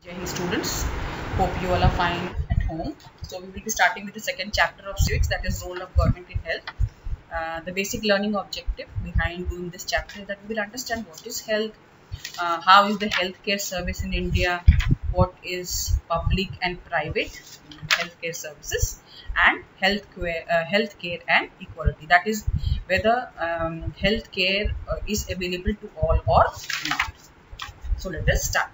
Jai Hind students, hope you all are fine at home. So we will be starting with the second chapter of civics, that is role of government in health. The basic learning objective behind doing this chapter is that we will understand what is health, how is the healthcare service in India, what is public and private healthcare services, and healthcare and equality. That is whether healthcare is available to all or not. So let us start.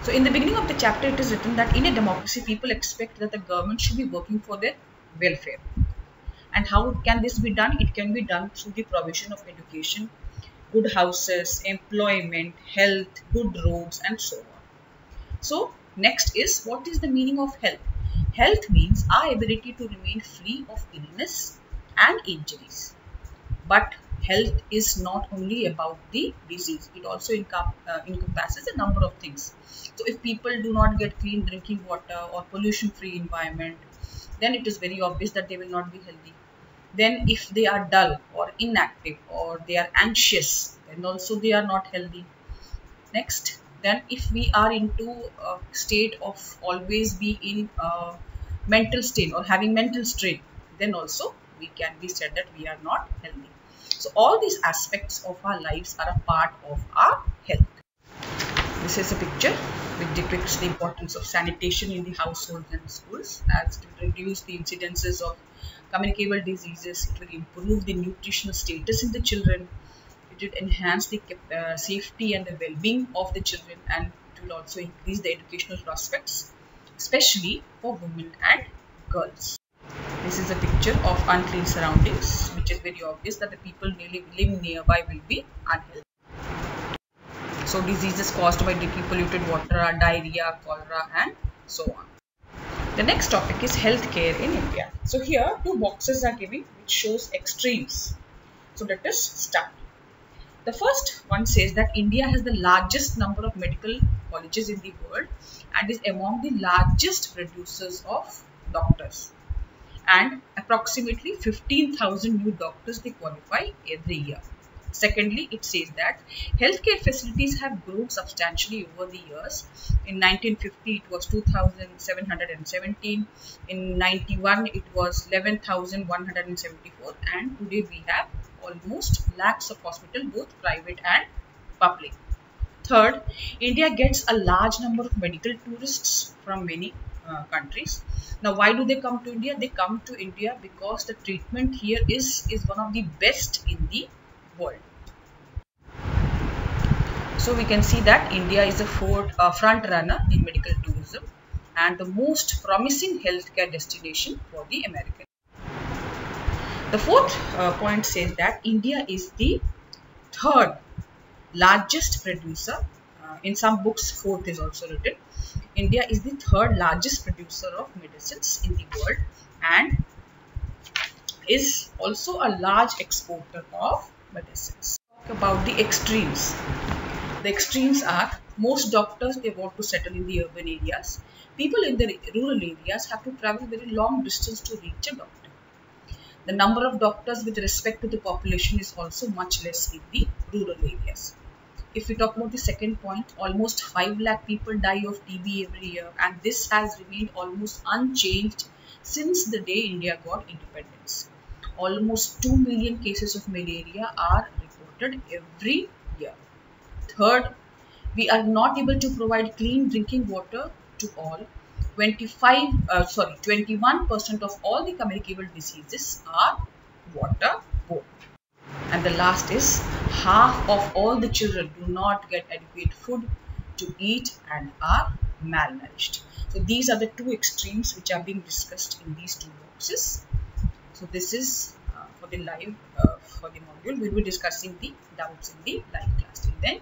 So in the beginning of the chapter, it is written that in a democracy, people expect that the government should be working for their welfare. And how can this be done? It can be done through the provision of education, good houses, employment, health, good roads, and so on. So next is, what is the meaning of health? Health means our ability to remain free of illness and injuries. But health is not only about the disease, it also encompasses a number of things. So if people do not get clean drinking water or pollution free environment, then it is very obvious that they will not be healthy. Then if they are dull or inactive or they are anxious, then also they are not healthy. Next, then if we are into a state of always be in a mental strain or having mental strain, then also we can be said that we are not healthy. So all these aspects of our lives are a part of our health. This is a picture which depicts the importance of sanitation in the households and schools, as to reduce the incidences of communicable diseases. It will improve the nutritional status in the children. It will enhance the safety and the well-being of the children, and it will also increase the educational prospects, especially for women and girls. This is a picture of unclean surroundings, which is very obvious that the people living nearby will be unhealthy. So diseases caused by drinking polluted water are diarrhea, cholera, and so on. The next topic is healthcare in India. So here two boxes are given which shows extremes. So let us start. The first one says that India has the largest number of medical colleges in the world and is among the largest producers of doctors. And approximately 15,000 new doctors they qualify every year. Secondly, it says that healthcare facilities have grown substantially over the years. In 1950, it was 2,717. In 91, it was 11,174. And today we have almost lakhs of hospitals, both private and public. Third, India gets a large number of medical tourists from many countries. Now, why do they come to India? They come to India because the treatment here is one of the best in the world. So we can see that India is a front runner in medical tourism and the most promising healthcare destination for the Americans. The fourth point says that India is the third largest producer. In some books, fourth is also written. India is the third largest producer of medicines in the world and is also a large exporter of medicines. Talk about the extremes. The extremes are, most doctors they want to settle in the urban areas. People in the rural areas have to travel very long distance to reach a doctor. The number of doctors with respect to the population is also much less in the rural areas. If we talk about the second point, almost 5 lakh people die of TB every year, and this has remained almost unchanged since the day India got independence. Almost 2 million cases of malaria are reported every year. Third, we are not able to provide clean drinking water to all. 21% of all the communicable diseases are waterborne. And the last is, half of all the children do not get adequate food to eat and are malnourished. So these are the two extremes which are being discussed in these two boxes. So this is for the live for the module. We will be discussing the doubts in the live class. Till then,